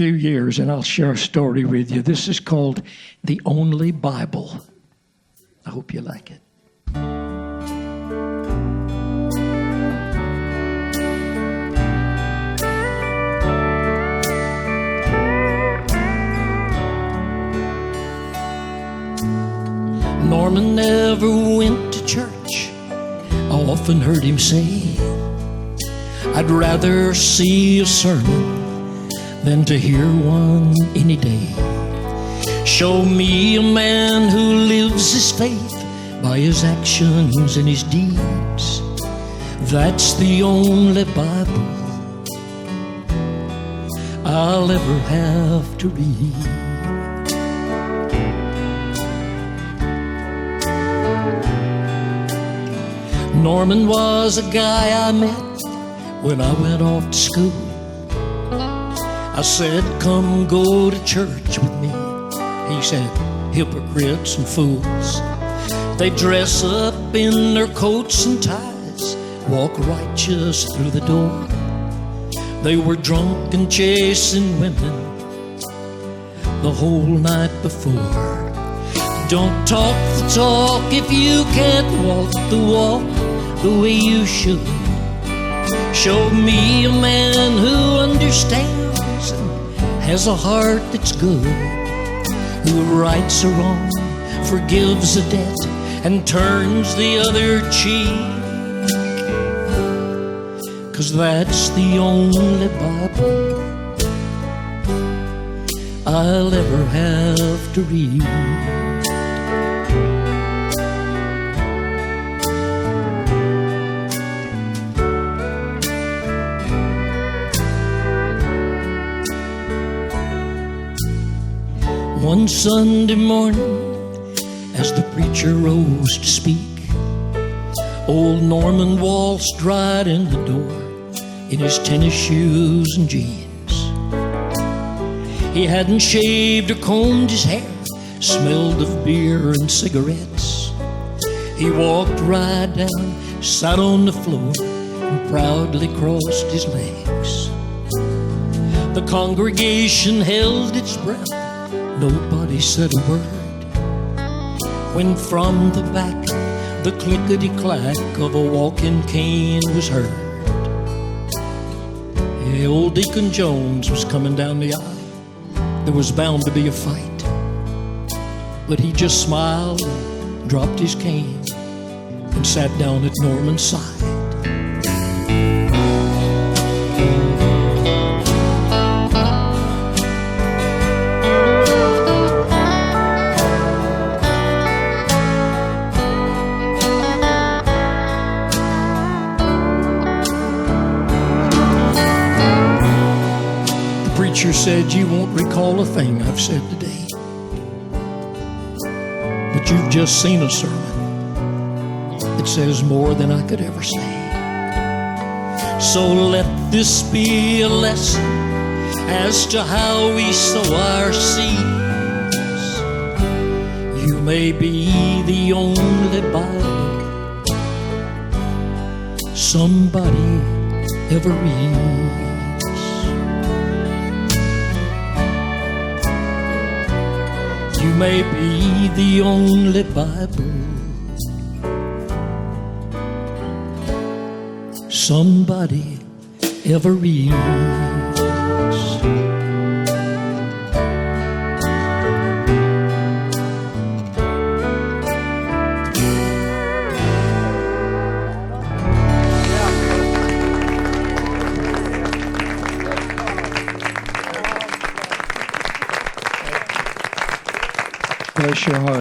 few years, and I'll share a story with you. This is called The Only Bible. I hope you like it. Norman never went to church. I often heard him say, I'd rather see a sermon than to hear one any day. Show me a man who lives his faith by his actions and his deeds. That's the only Bible I'll ever have to read. Norman was a guy I met when I went off to school. I said, come go to church with me. He said, hypocrites and fools. They dress up in their coats and ties, walk righteous through the door. They were drunk and chasing women the whole night before. Don't talk the talk if you can't walk the walk the way you should. Show me a man who understands and has a heart that's good, who rights a wrong, forgives a debt, and turns the other cheek. 'Cause that's the only Bible I'll ever have to read. One Sunday morning, as the preacher rose to speak, old Norman waltzed right in the door in his tennis shoes and jeans. He hadn't shaved or combed his hair, smelled of beer and cigarettes. He walked right down, sat on the floor, and proudly crossed his legs. The congregation held its breath. Nobody said a word, when from the back the clickety-clack of a walking cane was heard. Yeah, old Deacon Jones was coming down the aisle. There was bound to be a fight, but he just smiled and dropped his cane and sat down at Norman's side. The preacher said, you won't recall a thing I've said today, but you've just seen a sermon that says more than I could ever say. So let this be a lesson as to how we sow our seeds. You may be the only Bible somebody ever reads. You may be the only Bible somebody ever reads. Bless your heart.